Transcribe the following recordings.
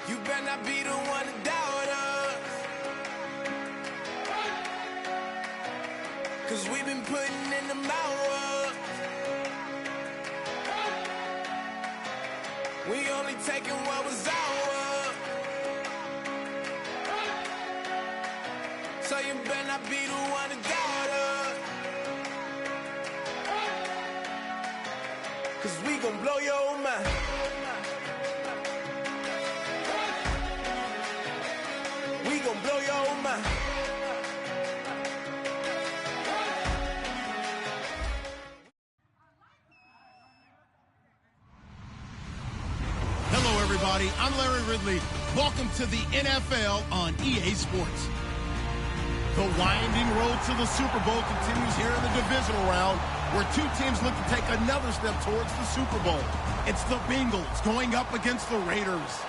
You better not be the one to doubt us, 'cause we've been putting in the hours. We only taking what was ours. So you better not be the one to doubt us, 'cause we gon' blow your mind. We gon' blow your mind. Hello, everybody. I'm Larry Ridley. Welcome to the NFL on EA Sports. The winding road to the Super Bowl continues here in the divisional round, where two teams look to take another step towards the Super Bowl. It's the Bengals going up against the Raiders.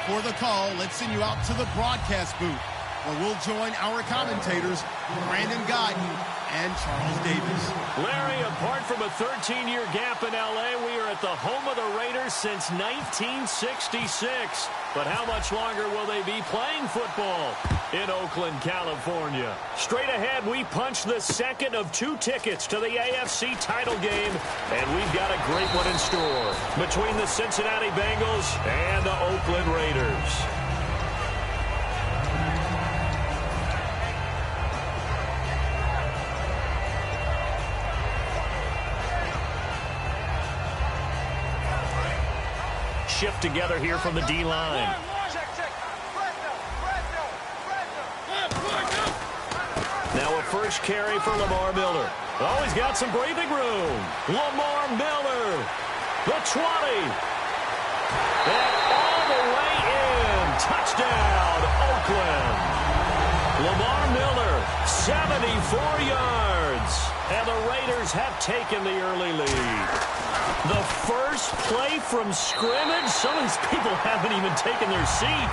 For the call, let's send you out to the broadcast booth, where we'll join our commentators, Brandon Godden and Charles Davis. Larry, apart from a 13-year gap in L.A., we are at the home of the Raiders since 1966. But how much longer will they be playing football in Oakland, California? Straight ahead, we punch the second of two tickets to the AFC title game, and we've got a great one in store between the Cincinnati Bengals and the Oakland Raiders. Shift together here from the D-line. Now a first carry for Lamar Miller. Oh, he's got some breathing room. Lamar Miller, the 20. And all the way in. Touchdown, Oakland. Lamar Miller, 74 yards. And the Raiders have taken the early lead. The first play from scrimmage. Some of these people haven't even taken their seat.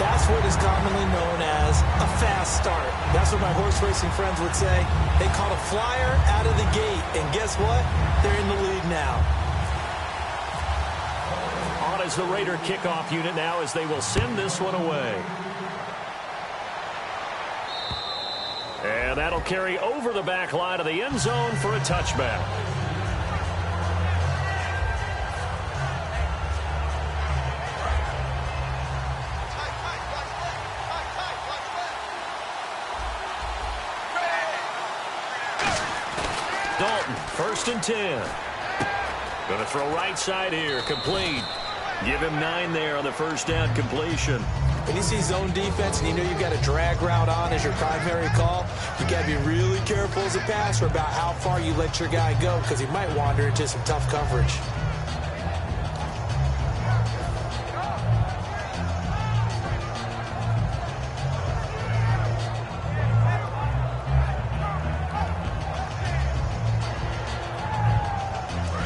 That's what is commonly known as a fast start. That's what my horse racing friends would say. They caught a flyer out of the gate, and guess what? They're in the lead now. On is the Raider kickoff unit now as they will send this one away. And that'll carry over the back line of the end zone for a touchback. Dalton, 1st and 10. Going to throw right side here, complete. Give him 9 there on the first down completion. When you see zone defense and you know you've got a drag route on as your primary call, you got to be really careful as a passer about how far you let your guy go, because he might wander into some tough coverage.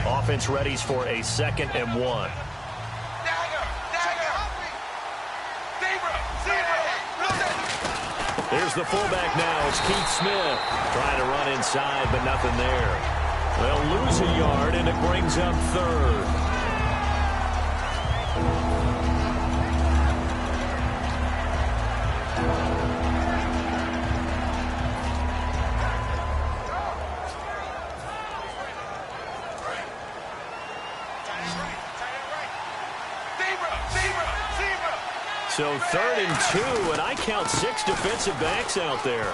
Offense readies for a 2nd and 1. There's the fullback now. It's Keith Smith trying to run inside, but nothing there. They'll lose a yard, and it brings up 3rd. So 3rd and 2, and I count 6 defensive backs out there.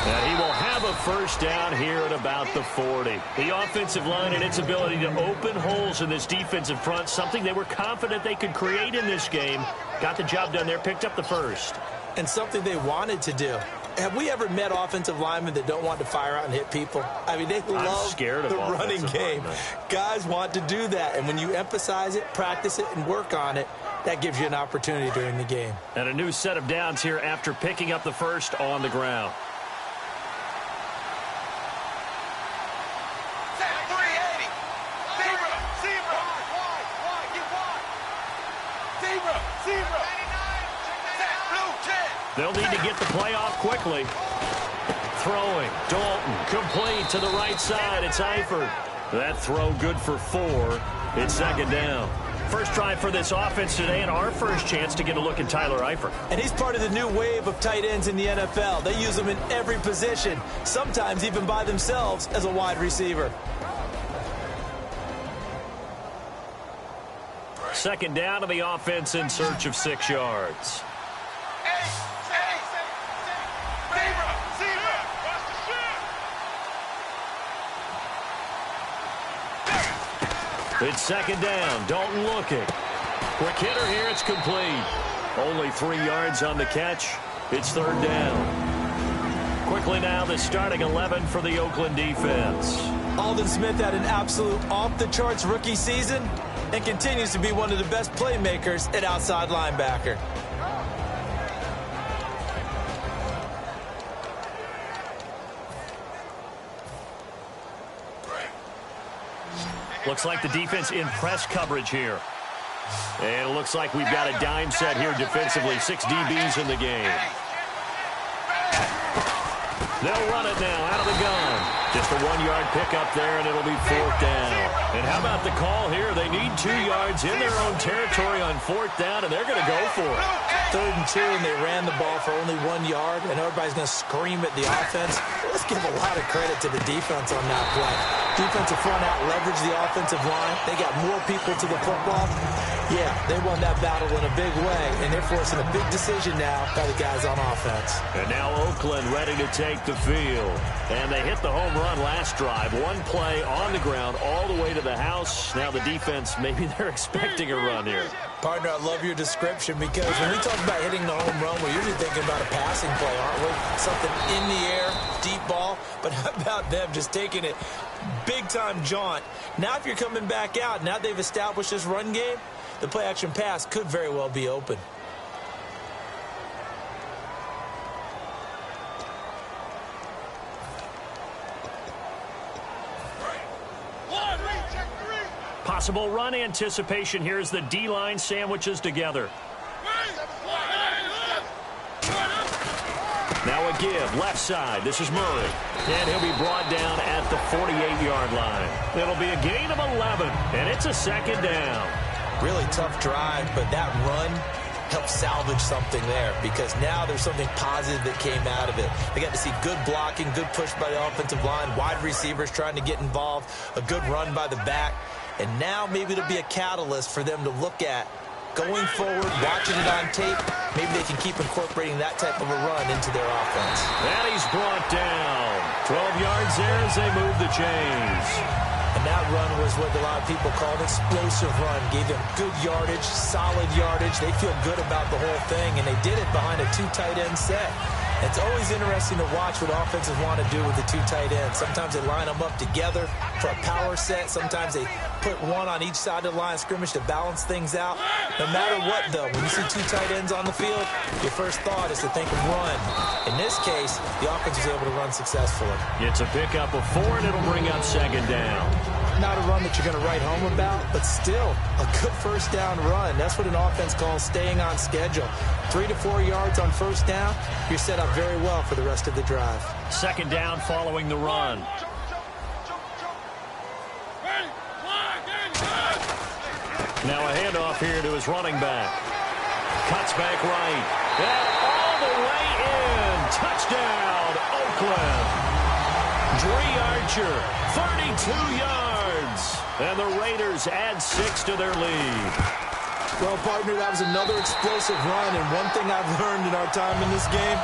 And he will have a first down here at about the 40. The offensive line and its ability to open holes in this defensive front, something they were confident they could create in this game. Got the job done there, picked up the first. And something they wanted to do. Have we ever met offensive linemen that don't want to fire out and hit people? I mean, they love the running game. Guys want to do that. And when you emphasize it, practice it, and work on it, that gives you an opportunity during the game. And a new set of downs here after picking up the first on the ground. They'll need to get the play off quickly. Throwing. Dalton. Complete to the right side. It's Eifert. That throw good for 4. It's 2nd down. First drive for this offense today, and our first chance to get a look at Tyler Eifert. And he's part of the new wave of tight ends in the NFL. They use them in every position, sometimes even by themselves as a wide receiver. 2nd down to the offense in search of 6 yards. It's 2nd down. Dalton looking. Quick hitter here. It's complete. Only 3 yards on the catch. It's 3rd down. Quickly now, the starting 11 for the Oakland defense. Aldon Smith had an absolute off-the-charts rookie season and continues to be one of the best playmakers at outside linebacker. Looks like the defense in press coverage here. And it looks like we've got a dime set here defensively. 6 DBs in the game. They'll run it now out of the gun. Just a 1-yard pickup there, and it'll be 4th down. And how about the call here? They need 2 yards in their own territory on 4th down, and they're going to go for it. 3rd and 2, and they ran the ball for only 1 yard, and everybody's going to scream at the offense. Let's give a lot of credit to the defense on that play. Defensive front out leveraged the offensive line. They got more people to the football. Yeah, they won that battle in a big way, and they're forcing a big decision now by the guys on offense. And now Oakland ready to take the field. And they hit the home run last drive. 1 play on the ground all the way to the house. Now the defense, maybe they're expecting a run here. Partner, I love your description because when we talk about hitting the home run, we're usually thinking about a passing play, aren't we? Something in the air, deep ball. But how about them just taking it big-time jaunt? Now if you're coming back out, now they've established this run game, the play-action pass could very well be open. Possible run anticipation here as the D-line sandwiches together. Now a give, left side. This is Murray. And he'll be brought down at the 48-yard line. It'll be a gain of 11, and it's a 2nd down. Really tough drive, but that run helped salvage something there because now there's something positive that came out of it. They got to see good blocking, good push by the offensive line, wide receivers trying to get involved, a good run by the back. And now maybe it'll be a catalyst for them to look at going forward, watching it on tape. Maybe they can keep incorporating that type of a run into their offense. And he's brought down. 12 yards there as they move the chains. And that run was what a lot of people call an explosive run. Gave them good yardage, solid yardage. They feel good about the whole thing, and they did it behind a 2 tight end set. It's always interesting to watch what offenses want to do with the 2 tight ends. Sometimes they line them up together for a power set. Sometimes they put one on each side of the line of scrimmage to balance things out. No matter what, though, when you see 2 tight ends on the field, your first thought is to think of run. In this case, the offense was able to run successfully. It's a pickup of 4, and it'll bring up 2nd down. Not a run that you're going to write home about, but still a good first down run. That's what an offense calls staying on schedule. 3 to 4 yards on first down, you're set up very well for the rest of the drive. 2nd down following the run. Now a handoff here to his running back. Cuts back right. And all the way in. Touchdown, Oakland. Dree Archer, 32 yards. And the Raiders add 6 to their lead. Well, partner, that was another explosive run, and one thing I've learned in our time in this game,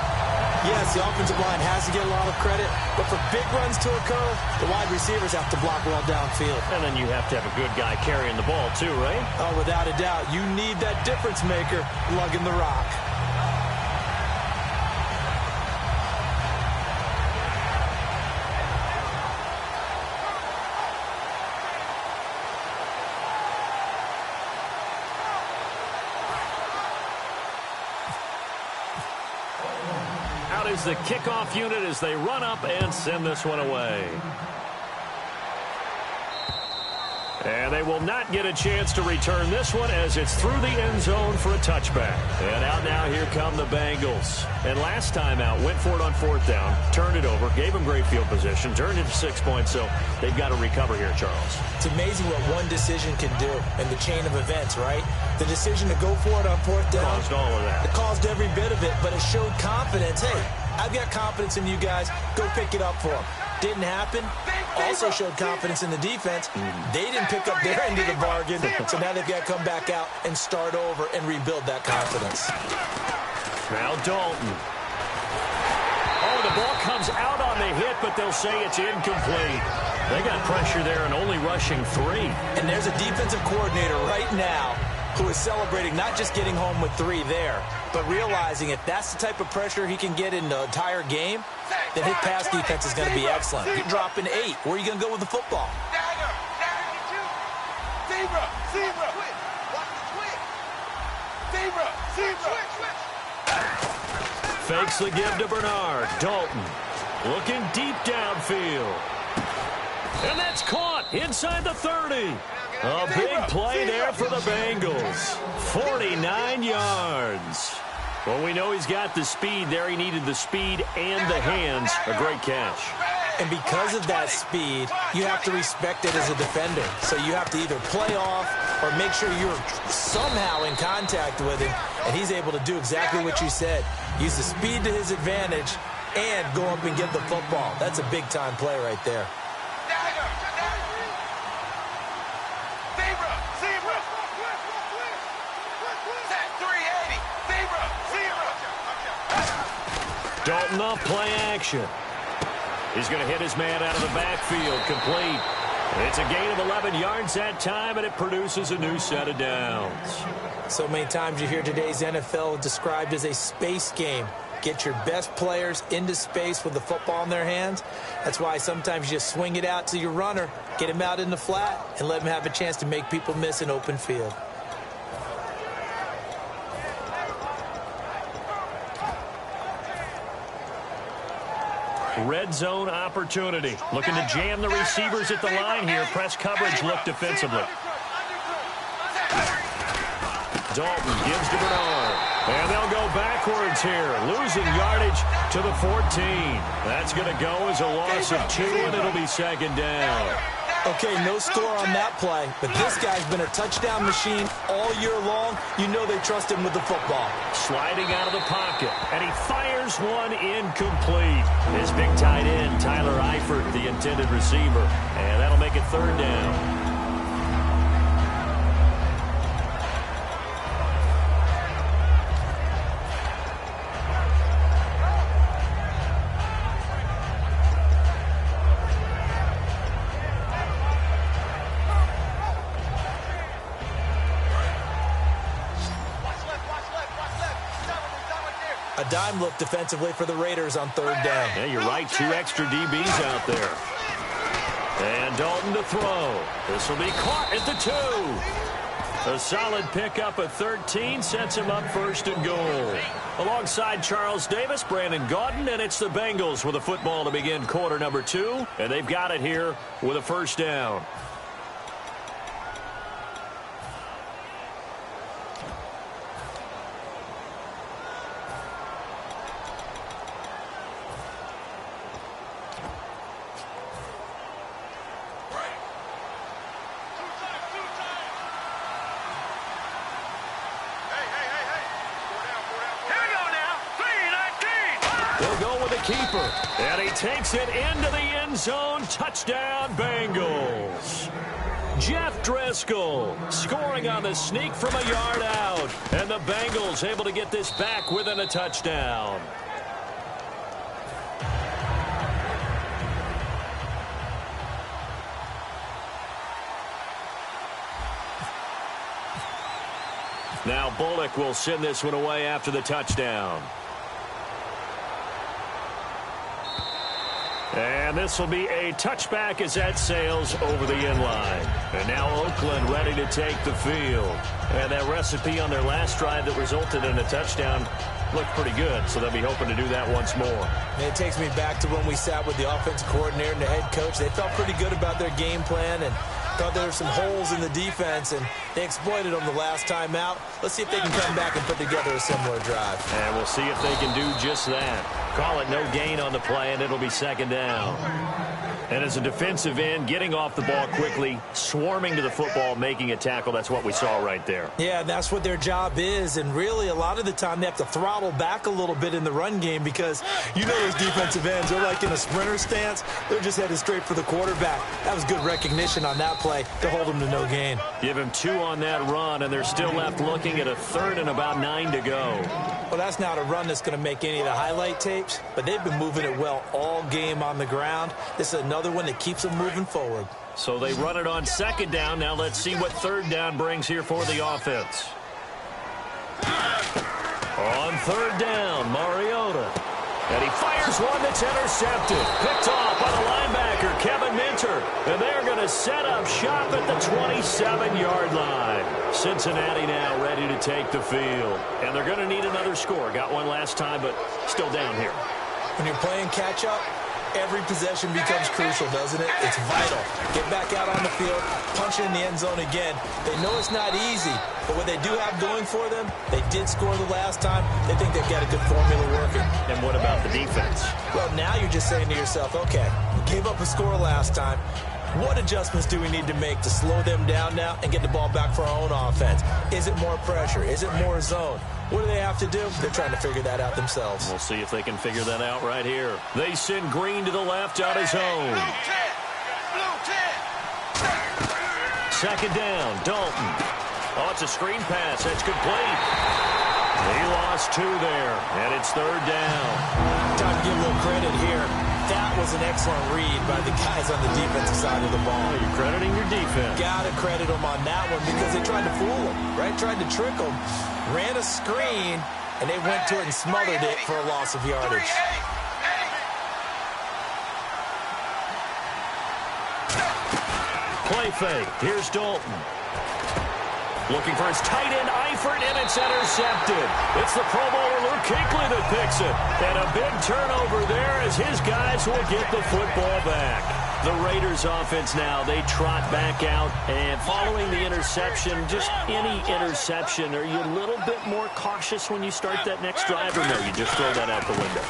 yes, the offensive line has to get a lot of credit, but for big runs to occur, the wide receivers have to block well downfield. And then you have to have a good guy carrying the ball too, right? Oh, without a doubt. You need that difference maker lugging the rock. Is the kickoff unit as they run up and send this one away. And they will not get a chance to return this one as it's through the end zone for a touchback. And out now, here come the Bengals. And last time out, went for it on 4th down, turned it over, gave them great field position, turned it to 6 points, so they've got to recover here, Charles. It's amazing what one decision can do in the chain of events, right? The decision to go for it on 4th down. Caused all of that. It caused every bit of it, but it showed confidence. Hey, I've got confidence in you guys. Go pick it up for them. Didn't happen. Also showed confidence in the defense. They didn't pick up their end of the bargain, so now they've got to come back out and start over and rebuild that confidence. Now Dalton. Oh, the ball comes out on the hit, but they'll say it's incomplete. They got pressure there and only rushing 3. And there's a defensive coordinator right now who is celebrating not just getting home with 3 there, but realizing if that's the type of pressure he can get in the entire game, then his pass defense is going to be excellent. You're dropping 8. Where are you going to go with the football? Fakes the give to Bernard. Dalton looking deep downfield. And that's caught inside the 30. A big play there for the Bengals. 49 yards. Well, we know he's got the speed there. He needed the speed and the hands. A great catch. And because of that speed, you have to respect it as a defender. So you have to either play off or make sure you're somehow in contact with him. And he's able to do exactly what you said. Use the speed to his advantage and go up and get the football. That's a big-time play right there. Dalton up, play action. He's going to hit his man out of the backfield, complete. It's a gain of 11 yards that time, and it produces a new set of downs. So many times you hear today's NFL described as a space game. Get your best players into space with the football in their hands. That's why sometimes you just swing it out to your runner, get him out in the flat, and let him have a chance to make people miss an open field. Red zone opportunity. Looking to jam the receivers at the line here. Press coverage look defensively. Dalton gives to Bernard. And they'll go backwards here. Losing yardage to the 14. That's going to go as a loss of 2, and it'll be 2nd down. Okay, no score on that play, but this guy's been a touchdown machine all year long. You know they trust him with the football. Sliding out of the pocket, and he fires one incomplete. His big tight end, Tyler Eifert, the intended receiver, and that'll make it 3rd down. A dime look defensively for the Raiders on 3rd down. Yeah, you're right. 2 extra DBs out there. And Dalton to throw. This will be caught at the 2. A solid pickup at 13 sets him up 1st and goal. Alongside Charles Davis, Brandon Gaudin, and it's the Bengals with a football to begin quarter number 2. And they've got it here with a 1st down. Keeper, and he takes it into the end zone. Touchdown, Bengals. Jeff Driscoll scoring on the sneak from a yard out. And the Bengals able to get this back within a touchdown. Now Bullock will send this one away after the touchdown. And this will be a touchback as that sails over the inline. And now Oakland ready to take the field. And that recipe on their last drive that resulted in a touchdown looked pretty good, so they'll be hoping to do that once more. And it takes me back to when we sat with the offensive coordinator and the head coach. They felt pretty good about their game plan and thought there were some holes in the defense, and they exploited them the last time out. Let's see if they can come back and put together a similar drive. And we'll see if they can do just that. Call it no gain on the play, and it'll be second down. And as a defensive end, getting off the ball quickly, swarming to the football, making a tackle, that's what we saw right there. Yeah, that's what their job is, and really a lot of the time they have to throttle back a little bit in the run game because you know those defensive ends, they're like in a sprinter stance. They're just headed straight for the quarterback. That was good recognition on that play to hold them to no gain. Give him 2 on that run, and they're still left looking at a third and about 9 to go. Well, that's not a run that's going to make any of the highlight tapes, but they've been moving it well all game on the ground. This is another one that keeps them moving forward. So they run it on second down. Now let's see what third down brings here for the offense. On third down, Mariota. And he fires one that's intercepted. Picked off by the linebacker, Kevin Minter. And they're going to set up shop at the 27-yard line. Cincinnati now ready to take the field. And they're going to need another score. Got one last time, but still down here. When you're playing catch-up, every possession becomes crucial, doesn't it? It's vital. Get back out on the field, punch it in the end zone again. They know it's not easy, but what they do have going for them, they did score the last time. They think they've got a good formula working. And what about the defense? Well, now you're just saying to yourself, okay, we gave up a score last time. What adjustments do we need to make to slow them down now and get the ball back for our own offense? Is it more pressure? Is it more zone? What do they have to do? They're trying to figure that out themselves. We'll see if they can figure that out right here. They send Green to the left on his own. Second down, Dalton. Oh, it's a screen pass. That's complete. He lost 2 there, and it's third down. Time to give a little credit here. That was an excellent read by the guys on the defensive side of the ball. Oh, you're crediting your defense. Got to credit them on that one because they tried to fool them, right? Tried to trick them. Ran a screen, and they went to it and smothered it for a loss of yardage. Play fake. Here's Dalton. Looking for his tight end, Eifert, and it's intercepted. It's the Pro Bowler Luke Kuechly that picks it. And a big turnover there as his guys will get the football back. The Raiders offense now, they trot back out, and following the interception, just any interception, are you a little bit more cautious when you start that next drive, or no, you just throw that out the window?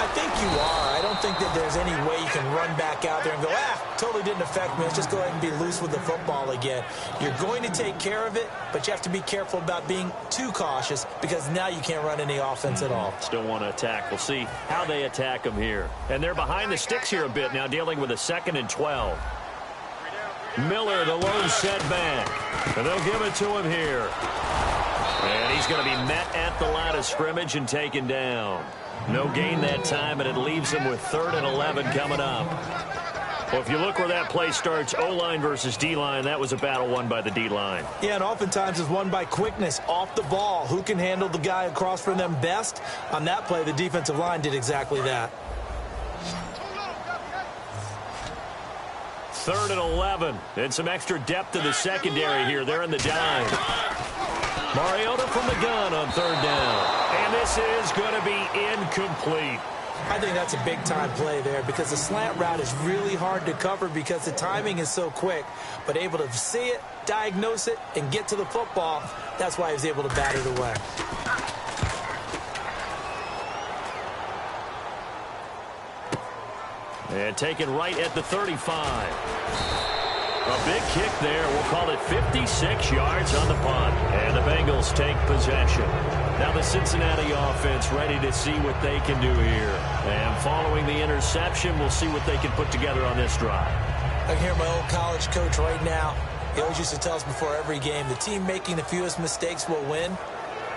I think you are. I don't think that there's any way you can run back out there and go, totally didn't affect me. Let's just go ahead and be loose with the football again. You're going to take care of it, but you have to be careful about being too cautious because now you can't run any offense at all. Still want to attack. We'll see how they attack them here. And they're behind the sticks here a bit now, dealing with a 2nd and 12. Miller, the lone setback. And they'll give it to him here. And he's going to be met at the line of scrimmage and taken down. No gain that time, and it leaves him with 3rd and 11 coming up. Well, if you look where that play starts, O-line versus D-line, that was a battle won by the D-line. Yeah, and oftentimes it's won by quickness off the ball. Who can handle the guy across from them best? On that play, the defensive line did exactly that. 3rd and 11, and some extra depth in the secondary here. They're in the dime. Mariota from the gun on 3rd down. And this is going to be incomplete. I think that's a big-time play there because the slant route is really hard to cover because the timing is so quick. But able to see it, diagnose it, and get to the football, that's why he was able to bat it away. And taken right at the 35. A big kick there. We'll call it 56 yards on the punt. And the Bengals take possession. Now the Cincinnati offense ready to see what they can do here. And following the interception, we'll see what they can put together on this drive. I hear my old college coach right now. He always used to tell us before every game, the team making the fewest mistakes will win.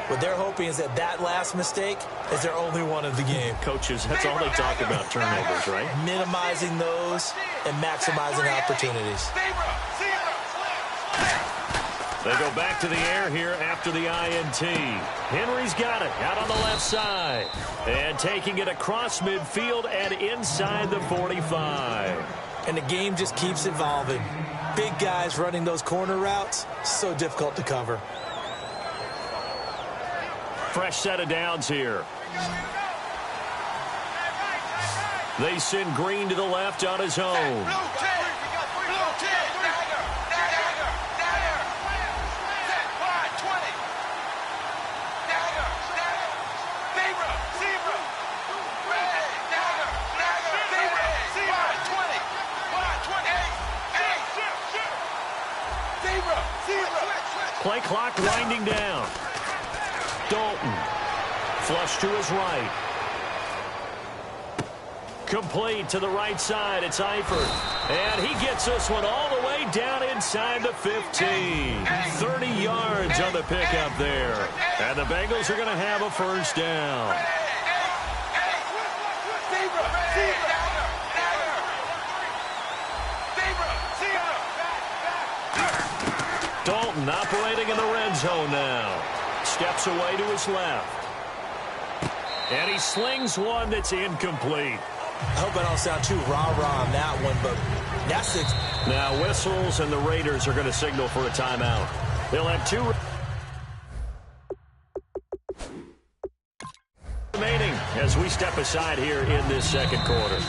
What they're hoping is that last mistake is their only one of the game. Coaches, that's all they talk about, turnovers, right? Minimizing those and maximizing opportunities. They go back to the air here after the INT. Henry's got it out on the left side. And taking it across midfield and inside the 45. And the game just keeps evolving. Big guys running those corner routes, so difficult to cover. Fresh set of downs here. They send Green to the left on his own. Play clock winding down. Dalton. Flush to his right. Complete to the right side. It's Eifert. And he gets this one all the way down inside the 15. 30 yards on the pickup there. And the Bengals are going to have a first down. Dalton operating in the red zone now. Steps away to his left. And he slings one that's incomplete. I hope I don't sound too rah-rah on that one, but that's it. Now whistles, and the Raiders are going to signal for a timeout. They'll have 2 remaining as we step aside here in this second quarter.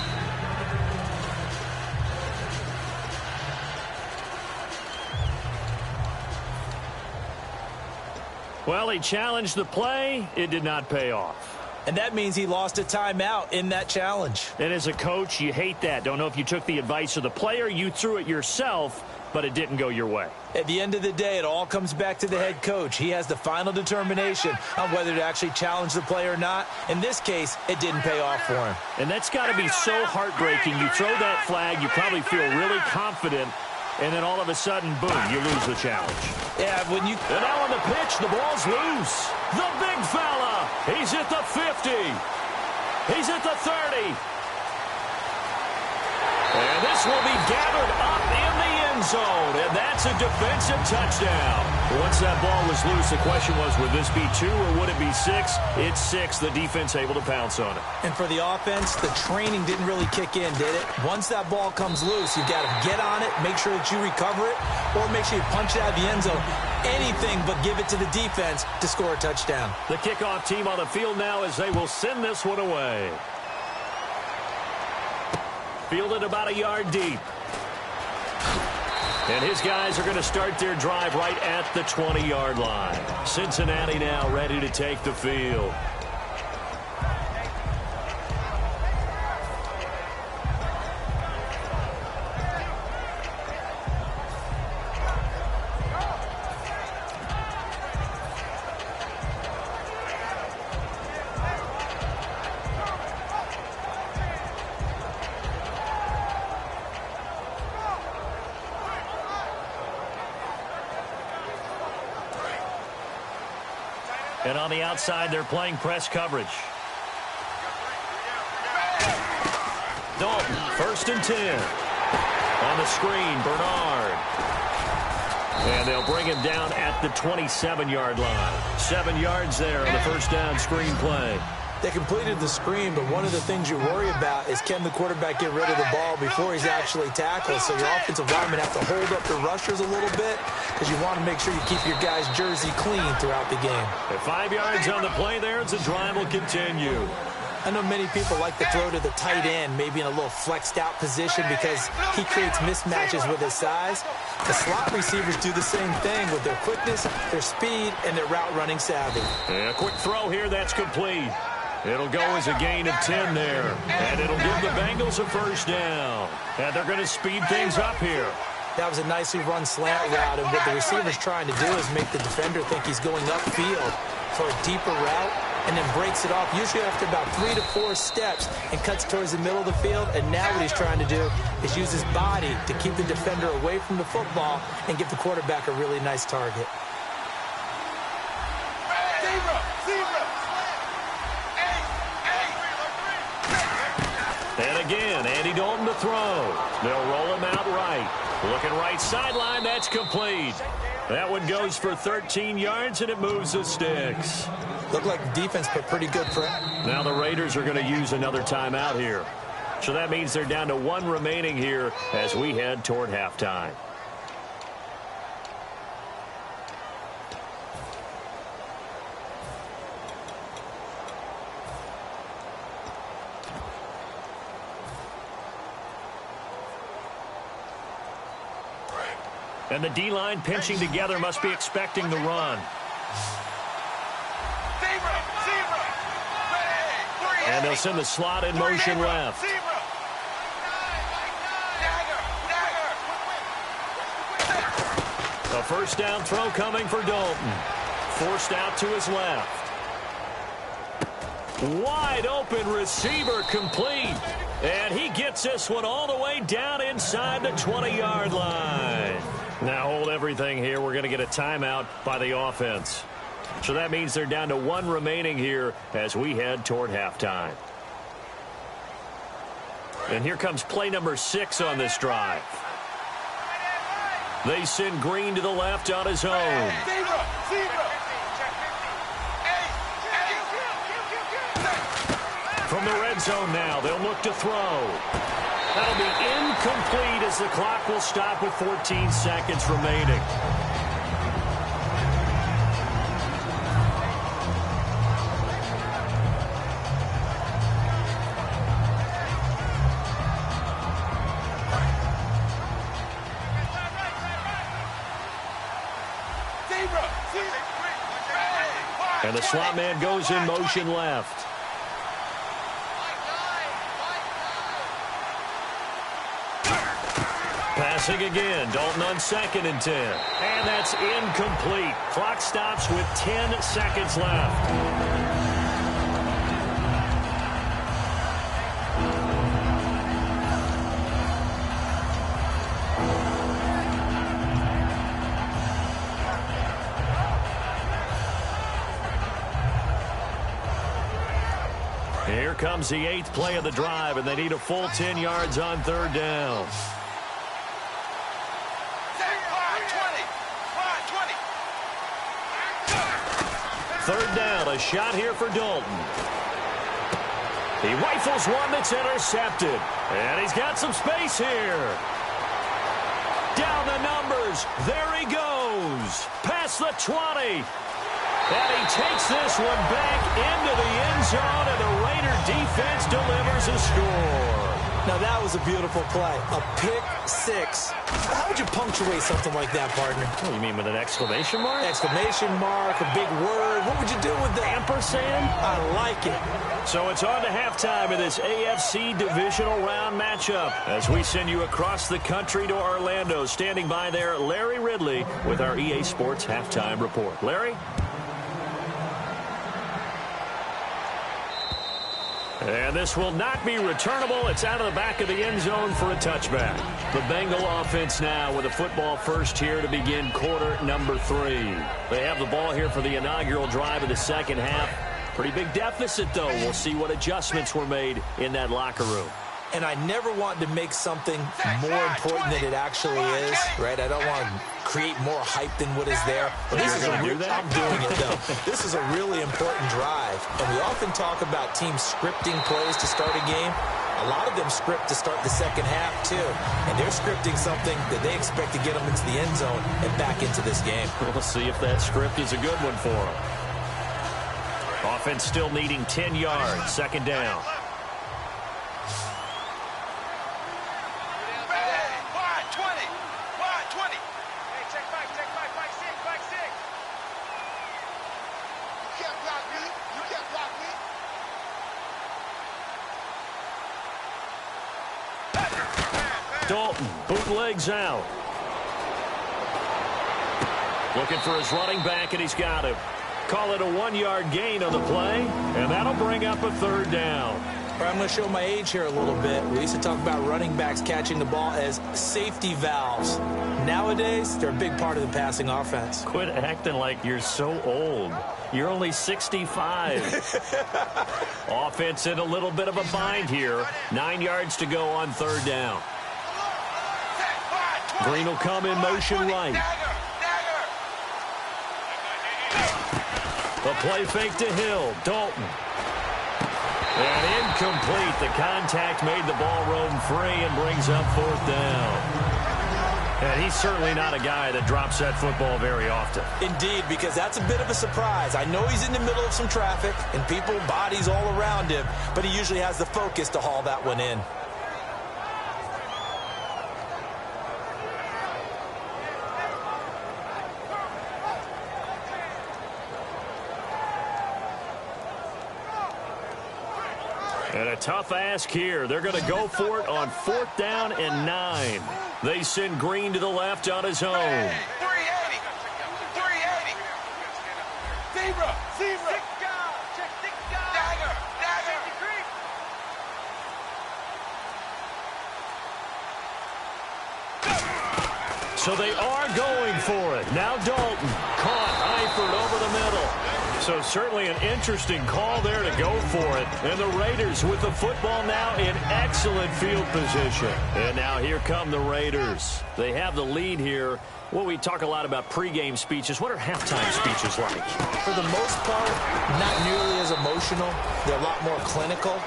Well, he challenged the play. It did not pay off. And that means he lost a timeout in that challenge. And as a coach, you hate that. Don't know if you took the advice of the player, you threw it yourself, but it didn't go your way. At the end of the day, it all comes back to the head coach. He has the final determination on whether to actually challenge the play or not. In this case, it didn't pay off for him. And that's got to be so heartbreaking. You throw that flag, you probably feel really confident, and then all of a sudden, boom, you lose the challenge. Yeah, when you... And now on the pitch, the ball's loose. The big fella, he's at the 50. He's at the 30. And this will be gathered up in the end zone, and that's a defensive touchdown. Once that ball was loose, the question was, would this be 2 or would it be 6? It's 6. The defense able to pounce on it. And for the offense, the training didn't really kick in, did it? Once that ball comes loose, you've got to get on it, make sure that you recover it, or make sure you punch it out of the end zone. Anything but give it to the defense to score a touchdown. The kickoff team on the field now as they will send this one away. Fielded about a yard deep. And his guys are going to start their drive right at the 20-yard line. Cincinnati now ready to take the field. And on the outside, they're playing press coverage. Dalton, 1st and 10. On the screen, Bernard. And they'll bring him down at the 27-yard line. 7 yards there on the first down screen play. They completed the screen, but one of the things you worry about is can the quarterback get rid of the ball before he's actually tackled? So your offensive linemen have to hold up the rushers a little bit because you want to make sure you keep your guys' jersey clean throughout the game. At 5 yards on the play there as the drive will continue. I know many people like to throw to the tight end, maybe in a little flexed out position because he creates mismatches with his size. The slot receivers do the same thing with their quickness, their speed, and their route running savvy. And a quick throw here, that's complete. It'll go as a gain of 10 there. And it'll give the Bengals a first down. And they're going to speed things up here. That was a nicely run slant route, and what the receiver's trying to do is make the defender think he's going upfield for a deeper route. and then breaks it off, usually after about 3 to 4 steps, and cuts towards the middle of the field. And now what he's trying to do is use his body to keep the defender away from the football and give the quarterback a really nice target. And again, Andy Dalton to throw. They'll roll him out right. Looking right sideline, that's complete. That one goes for 13 yards, and it moves the sticks. Looked like the defense put pretty good pressure. Now the Raiders are going to use another timeout here. So that means they're down to 1 remaining here as we head toward halftime. And the D-line pinching together must be expecting the run. And they'll send the slot in motion left. A first down throw coming for Dalton. Forced out to his left. Wide open receiver complete. And he gets this one all the way down inside the 20-yard line. Now hold everything here. We're going to get a timeout by the offense. So that means they're down to 1 remaining here as we head toward halftime. And here comes play number 6 on this drive. They send Green to the left on his own. From the red zone now, they'll look to throw. That'll be incomplete as the clock will stop with 14 seconds remaining. And the slot man goes in motion left. Passing again, Dalton on 2nd and 10. And that's incomplete. Clock stops with 10 seconds left. Here comes the 8th play of the drive, and they need a full 10 yards on 3rd down. Third down, a shot here for Dalton. He rifles one that's intercepted. And he's got some space here. Down the numbers. There he goes. Past the 20. And he takes this one back into the end zone, and the Raider defense delivers a score. Now, that was a beautiful play. A pick 6. How would you punctuate something like that, partner? What do you mean, with an exclamation mark? Exclamation mark, a big word. What would you do with that? Ampersand? I like it. So it's on to halftime in this AFC divisional round matchup as we send you across the country to Orlando. Standing by there, Larry Ridley with our EA Sports Halftime Report. Larry? And this will not be returnable. It's out of the back of the end zone for a touchback. The Bengal offense now with a football first here to begin quarter number 3. They have the ball here for the inaugural drive of the second half. Pretty big deficit, though. We'll see what adjustments were made in that locker room. And I never want to make something more important than it actually is, right? I don't want to create more hype than what is there. But this is I'm doing it, though. This is a really important drive. And we often talk about teams scripting plays to start a game. A lot of them script to start the second half, too. And they're scripting something that they expect to get them into the end zone and back into this game. We'll see if that script is a good one for them. Offense still needing 10 yards. Second down. Dalton bootlegs out. Looking for his running back, and he's got him. Call it a 1-yard gain on the play, and that'll bring up a third down. All right, I'm going to show my age here a little bit. We used to talk about running backs catching the ball as safety valves. Nowadays, they're a big part of the passing offense. Quit acting like you're so old. You're only 65. Offense in a little bit of a bind here. 9 yards to go on third down. Green will come in motion right. The play fake to Hill. Dalton. And incomplete. The contact made the ball roam free and brings up fourth down. And he's certainly not a guy that drops that football very often. Indeed, because that's a bit of a surprise. I know he's in the middle of some traffic and people, bodies all around him, but he usually has the focus to haul that one in. And a tough ask here. They're going to go for it on 4th down and 9. They send Green to the left on his own. 380. 380. Zebra. Dagger. So they are going for it. Now Dalton. Caught. Eifert over the middle. So certainly an interesting call there to go for it. And the Raiders with the football now in excellent field position. And now here come the Raiders. They have the lead here. Well, we talk a lot about pregame speeches. What are halftime speeches like? For the most part, not nearly as emotional. They're a lot more clinical.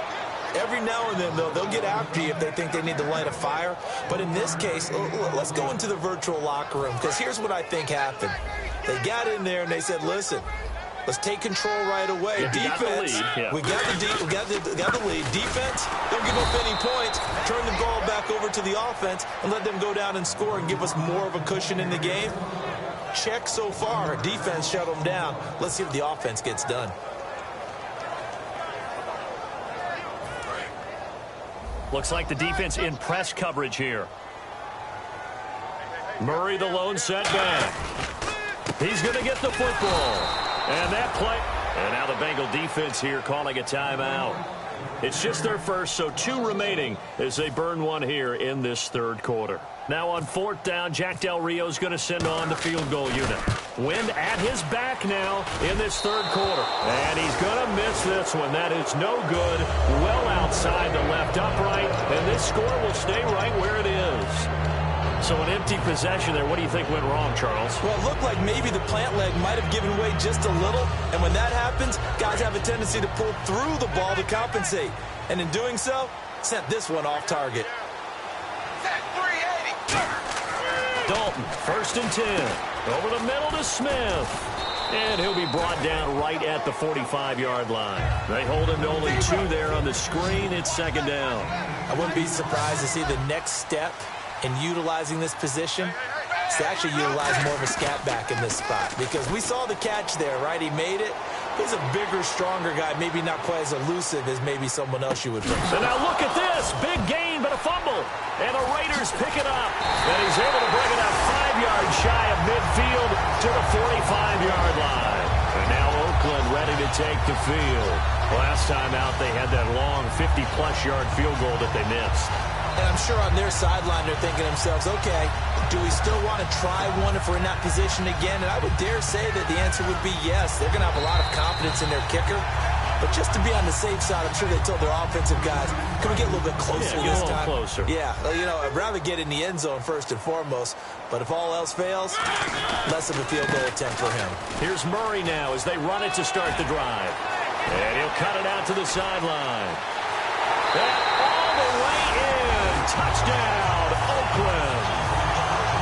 Every now and then, though, they'll get after you if they think they need to light a fire. But in this case, let's go into the virtual locker room, because here's what I think happened. They got in there and they said, listen, let's take control right away. Yeah, defense, we got the lead. Defense, don't give up any points. Turn the ball back over to the offense and let them go down and score and give us more of a cushion in the game. Check so far. Defense shut them down. Let's see if the offense gets done. Looks like the defense in press coverage here. Murray, the lone setback. He's going to get the football. And that play. And now the Bengal defense here calling a timeout. It's just their first, so 2 remaining as they burn one here in this third quarter. Now on 4th down, Jack Del Rio's going to send on the field goal unit. Wind at his back now in this third quarter. And he's going to miss this one. That is no good. Well outside the left upright. And this score will stay right where it is. So an empty possession there. What do you think went wrong, Charles? Well, it looked like maybe the plant leg might have given way just a little. And when that happens, guys have a tendency to pull through the ball to compensate. And in doing so, sent this one off target. Dalton, 1st and 10. Over the middle to Smith. And he'll be brought down right at the 45-yard line. They hold him to only 2 there on the screen. It's 2nd down. I wouldn't be surprised to see the next step in utilizing this position is to actually utilize more of a scat back in this spot, because we saw the catch there, right? He made it. He's a bigger, stronger guy, maybe not quite as elusive as maybe someone else you would think. So now look at this. Big gain, but a fumble. And the Raiders pick it up. And he's able to bring it up 5 yards shy of midfield to the 45-yard line. And now Oakland ready to take the field. Last time out, they had that long 50-plus yard field goal that they missed. And I'm sure on their sideline they're thinking to themselves, okay, do we still want to try one if we're in that position again? And I would dare say that the answer would be yes. They're going to have a lot of confidence in their kicker. But just to be on the safe side, I'm sure they told their offensive guys, can we get a little bit closer this time? Closer. Yeah, you know, I'd rather get in the end zone first and foremost. But if all else fails, less of a field goal attempt for him. Here's Murray now as they run it to start the drive. And he'll cut it out to the sideline. And all the way in. Touchdown, Oakland.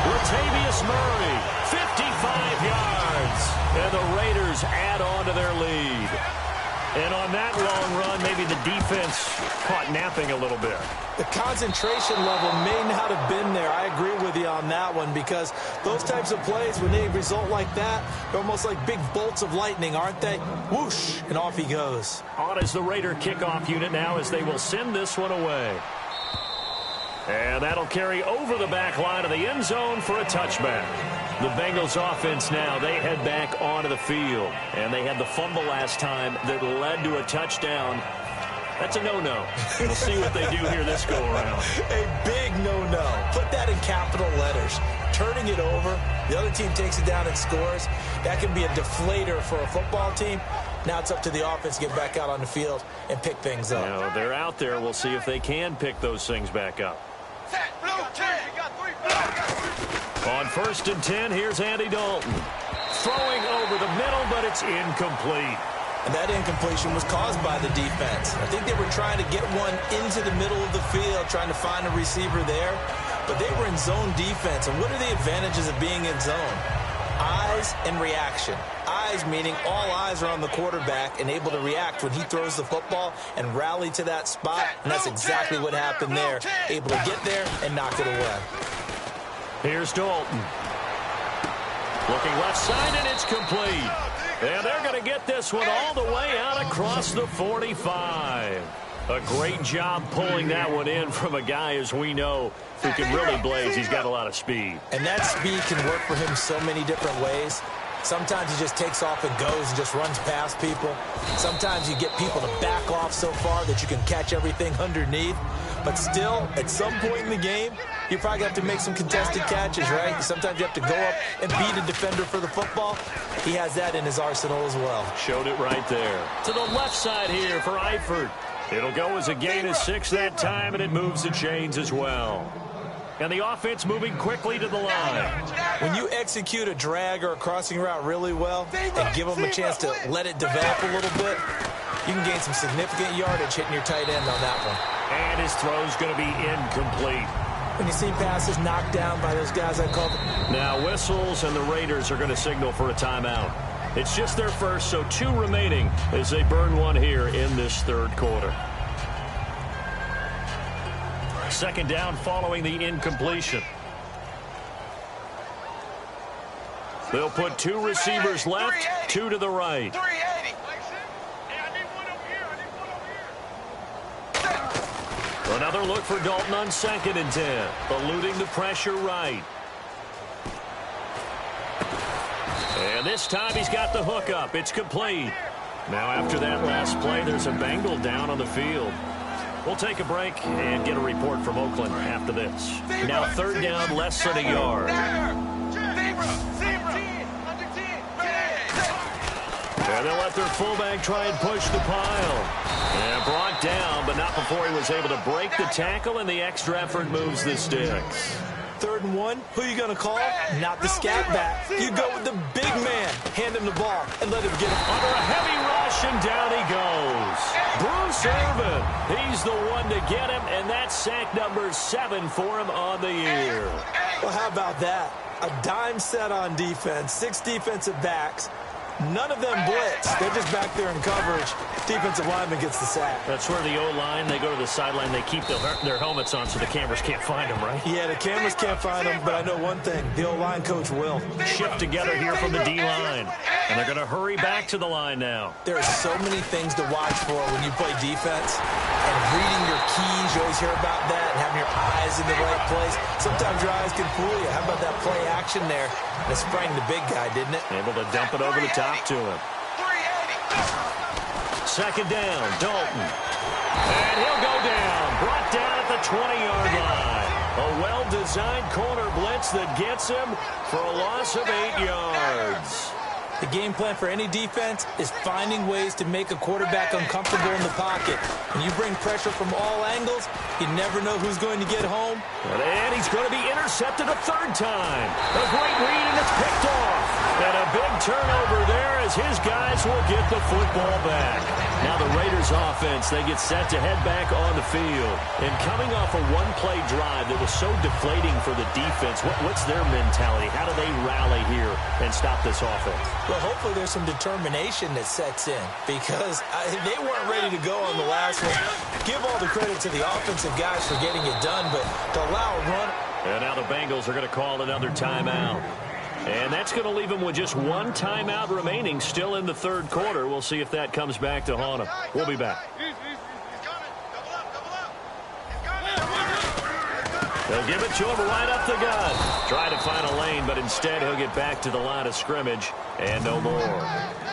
Latavius Murray, 55 yards. And the Raiders add on to their lead. And on that long run, maybe the defense caught napping a little bit. The concentration level may not have been there. I agree with you on that one, because those types of plays, when they result like that, they're almost like big bolts of lightning, aren't they? Whoosh, and off he goes. On is the Raider kickoff unit now as they will send this one away. And that'll carry over the back line of the end zone for a touchback. The Bengals offense now, they head back onto the field. And they had the fumble last time that led to a touchdown. That's a no-no. We'll see what they do here this go-around. A big no-no. Put that in capital letters. Turning it over, the other team takes it down and scores. That can be a deflator for a football team. Now it's up to the offense to get back out on the field and pick things up. Now, they're out there. We'll see if they can pick those things back up. On 1st and 10, here's Andy Dalton. Throwing over the middle, but it's incomplete. And that incompletion was caused by the defense. I think they were trying to get one into the middle of the field, trying to find a receiver there. But they were in zone defense. And what are the advantages of being in zone? Eyes and reaction. Eyes meaning all eyes are on the quarterback and able to react when he throws the football and rally to that spot. And that's exactly what happened there. Able to get there and knock it away. Here's Dalton. Looking left side, and it's complete. And they're going to get this one all the way out across the 45. A great job pulling that one in from a guy, as we know, who can really blaze. He's got a lot of speed. And that speed can work for him so many different ways. Sometimes he just takes off and goes and just runs past people. Sometimes you get people to back off so far that you can catch everything underneath. But still, at some point in the game, you probably have to make some contested catches, right? Sometimes you have to go up and beat a defender for the football. He has that in his arsenal as well. Showed it right there. To the left side here for Eifert. It'll go as a gain of 6 that time, and it moves the chains as well. And the offense moving quickly to the line. When you execute a drag or a crossing route really well and give them a chance to let it develop a little bit, you can gain some significant yardage hitting your tight end on that one. And his throw's going to be incomplete. When you see passes knocked down by those guys I called. Now whistles, and the Raiders are going to signal for a timeout. It's just their first, so 2 remaining as they burn one here in this third quarter. 2nd down following the incompletion. They'll put 2 receivers left, 2 to the right. Another look for Dalton on 2nd and 10. Eluding the pressure right. And this time he's got the hook up. It's complete. Now after that last play, there's a Bengal down on the field. We'll take a break and get a report from Oakland after this. Now 3rd down, less than a yard. And they'll let their fullback try and push the pile. And brought down, but not before he was able to break the tackle, and the extra effort moves the sticks. 3rd and 1, who are you going to call? Not the scat back. You go with the big man. Hand him the ball and let him get it. Under a heavy rush, and down he goes. Bruce Irvin, he's the one to get him, and that's sack number 7 for him on the year. Well, how about that? A dime set on defense, 6 defensive backs. None of them blitz. They're just back there in coverage. Defensive lineman gets the sack. That's where the O-line, they go to the sideline, they keep their helmets on so the cameras can't find them, right? Yeah, the cameras can't find them, but I know one thing. The O-line coach will. Shift together here from the D-line. And they're going to hurry back to the line now. There are so many things to watch for when you play defense. And reading your keys, you always hear about that, and having your eyes in the right place. Sometimes your eyes can fool you. How about that play action there? And it sprang the big guy, didn't it? Able to dump it over the top to him. 2nd down, Dalton. And he'll go down. Brought down at the 20-yard line. A well-designed corner blitz that gets him for a loss of 8 yards. The game plan for any defense is finding ways to make a quarterback uncomfortable in the pocket. When you bring pressure from all angles, you never know who's going to get home. And he's going to be intercepted a 3rd time. A great read, and it's picked off. And a big turnover there as his guys will get the football back. Now the Raiders offense, they get set to head back on the field. And coming off a one-play drive that was so deflating for the defense, what's their mentality? How do they rally here and stop this offense? Well, hopefully there's some determination that sets in because they weren't ready to go on the last one. Give all the credit to the offensive guys for getting it done, but to allow a run. And now the Bengals are going to call another timeout. And that's going to leave them with just 1 timeout remaining still in the 3rd quarter. We'll see if that comes back to haunt them. We'll be back. They'll give it to him right up the gut. Try to find a lane, but instead he'll get back to the line of scrimmage and no more.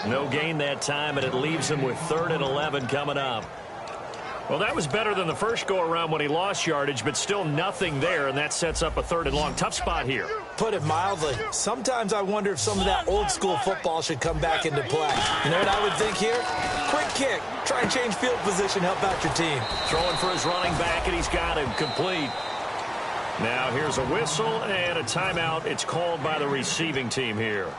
No gain that time, and it leaves him with 3rd and 11 coming up. Well, that was better than the first go-around when he lost yardage, but still nothing there, and that sets up a 3rd and long. Tough spot here. Put it mildly. Sometimes I wonder if some of that old-school football should come back into play. You know what I would think here? Quick kick. Try and change field position, help out your team. Throwing for his running back, and he's got him complete. Now here's a whistle and a timeout. It's called by the receiving team here.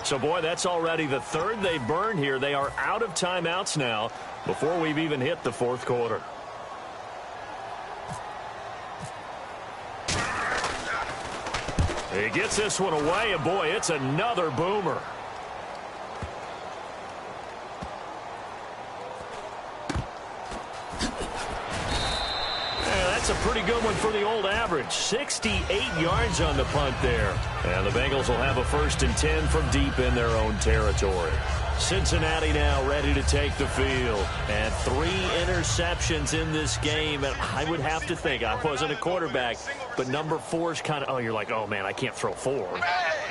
So, boy, that's already the 3rd they've burned here. They are out of timeouts now before we've even hit the 4th quarter. He gets this one away, and, boy, it's another boomer. That's a pretty good one for the old average. 68 yards on the punt there. And the Bengals will have a 1st and 10 from deep in their own territory. Cincinnati now ready to take the field. And 3 interceptions in this game. And I would have to think, I wasn't a quarterback, but number 4 is kind of, you're like, oh, man, I can't throw 4.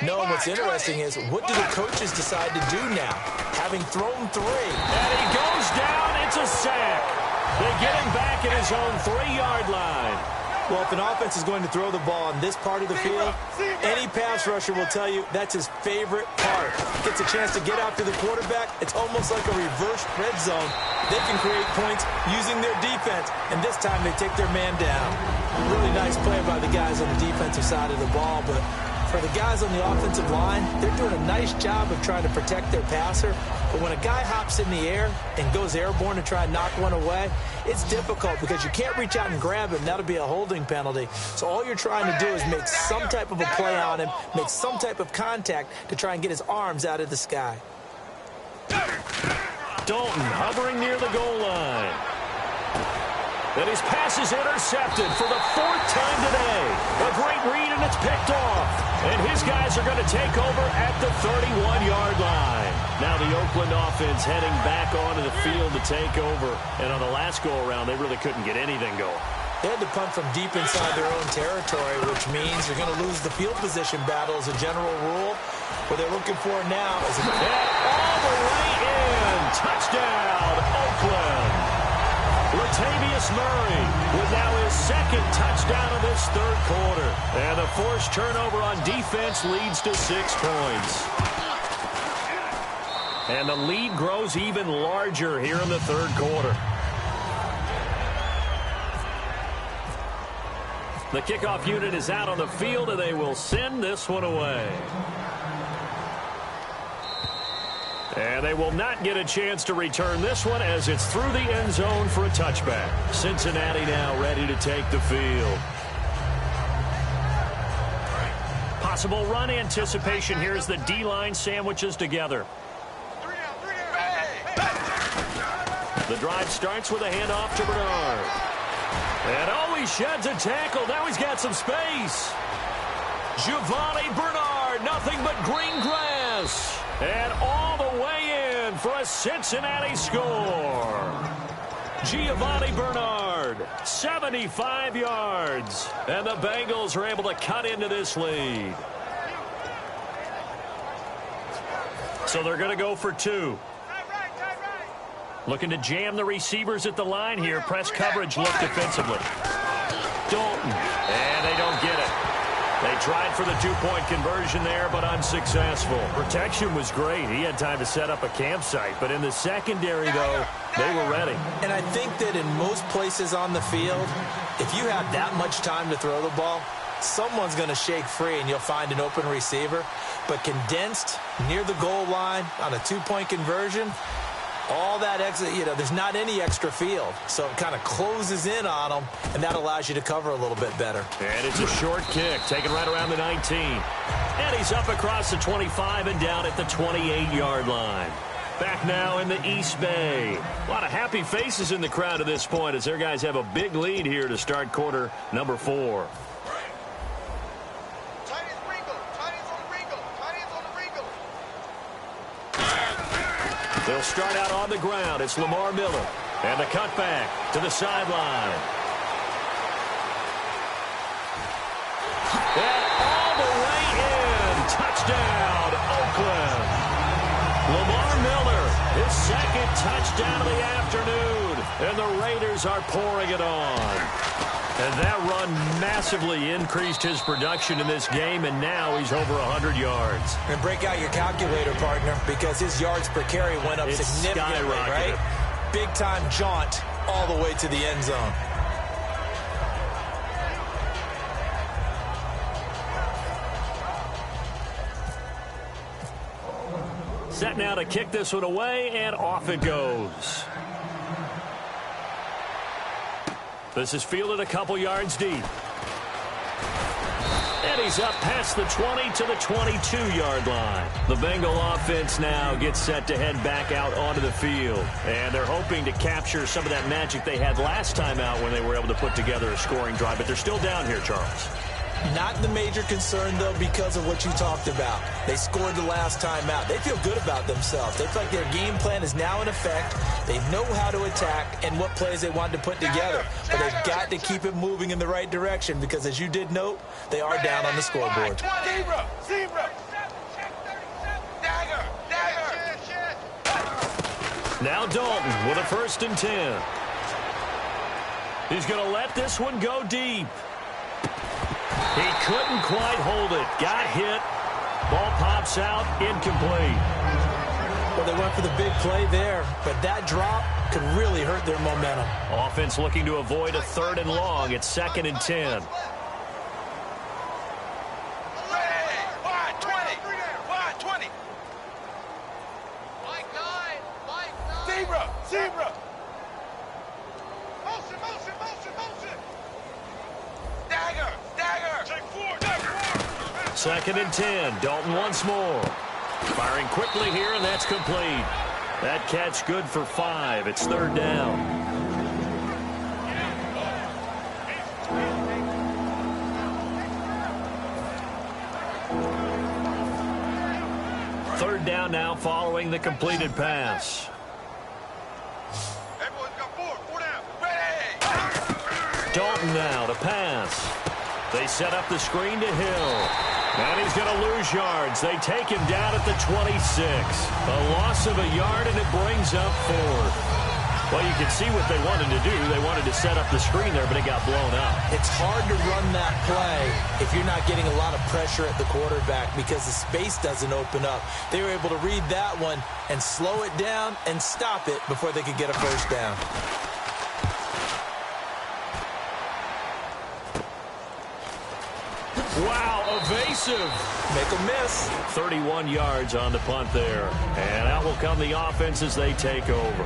No, and what's interesting is, what do the coaches decide to do now? Having thrown 3. And he goes down. It's a sack. They get him back at his own 3-yard line. Well, if an offense is going to throw the ball on this part of the field, any pass rusher will tell you that's his favorite part. Gets a chance to get after the quarterback. It's almost like a reverse red zone. They can create points using their defense, and this time they take their man down. Really nice play by the guys on the defensive side of the ball, but for the guys on the offensive line, they're doing a nice job of trying to protect their passer. But when a guy hops in the air and goes airborne to try and knock one away, it's difficult because you can't reach out and grab him. That'll be a holding penalty. So all you're trying to do is make some type of a play on him, make some type of contact to try and get his arms out of the sky. Dalton hovering near the goal line. And his pass is intercepted for the 4th time today. A great read, and it's picked off. And his guys are going to take over at the 31-yard line. Now the Oakland offense heading back onto the field to take over. And on the last go-around, they really couldn't get anything going. They had to punt from deep inside their own territory, which means you're going to lose the field position battle as a general rule. What they're looking for now is and all the way in. Touchdown, Oakland. Latavius Murray with now his 2nd touchdown of this 3rd quarter. And the forced turnover on defense leads to 6 points. And the lead grows even larger here in the 3rd quarter. The kickoff unit is out on the field, and they will send this one away. And they will not get a chance to return this one as it's through the end zone for a touchback. Cincinnati now ready to take the field. Possible run anticipation here as the D-line sandwiches together. The drive starts with a handoff to Bernard. And he sheds a tackle. Now he's got some space. Giovanni Bernard, nothing but green grass. And all the way in for a Cincinnati score. Giovanni Bernard, 75 yards. And the Bengals are able to cut into this lead. So they're going to go for 2. Looking to jam the receivers at the line here. Press coverage look defensively. Dalton. And they don't get it. They tried for the 2-point conversion there, but unsuccessful. Protection was great. He had time to set up a campsite. But in the secondary, though, they were ready. And I think that in most places on the field, if you have that much time to throw the ball, someone's going to shake free and you'll find an open receiver. But condensed near the goal line on a 2-point conversion, all that extra, there's not any extra field. So it kind of closes in on them, and that allows you to cover a little bit better. And it's a short kick, taken right around the 19. And he's up across the 25 and down at the 28-yard line. Back now in the East Bay. A lot of happy faces in the crowd at this point as their guys have a big lead here to start quarter number 4. They'll start out on the ground. It's Lamar Miller. And the cutback to the sideline. second touchdown of the afternoon. And the Raiders are pouring it on. And that run massively increased his production in this game, and now he's over 100 yards. And break out your calculator, partner, because his yards per carry went up significantly, right? Big-time jaunt all the way to the end zone. Set now to kick this one away, and off it goes. This is fielded a couple yards deep. And he's up past the 20 to the 22-yard line. The Bengal offense now gets set to head back out onto the field. And they're hoping to capture some of that magic they had last time out when they were able to put together a scoring drive. But they're still down here, Charles. Not the major concern, though, because of what you talked about. They scored the last time out. They feel good about themselves. They feel like their game plan is now in effect. They know how to attack and what plays they want to put together. But they've got to keep it moving in the right direction because, as you did note, they are down on the scoreboard. Zebra. Dagger. Now Dalton with a 1st and 10. He's going to let this one go deep. He couldn't quite hold it. Got hit. Ball pops out. Incomplete. Well, they went for the big play there, but that drop could really hurt their momentum. Offense looking to avoid a 3rd and long. It's 2nd and 10. Zebra. Motion. Dagger. 2nd and 10. Dalton once more. Firing quickly here, and that's complete. That catch good for 5. It's 3rd down. Third down now following the completed pass. Everyone's got 4 down. Ready. Dalton now to pass. They set up the screen to Hill. And he's going to lose yards. They take him down at the 26. A loss of a yard, and it brings up 4th. Well, you can see what they wanted to do. They wanted to set up the screen there, but it got blown up. It's hard to run that play if you're not getting a lot of pressure at the quarterback because the space doesn't open up. They were able to read that one and slow it down and stop it before they could get a 1st down. Wow, evasive. Make a miss. 31 yards on the punt there. And out will come the offense as they take over.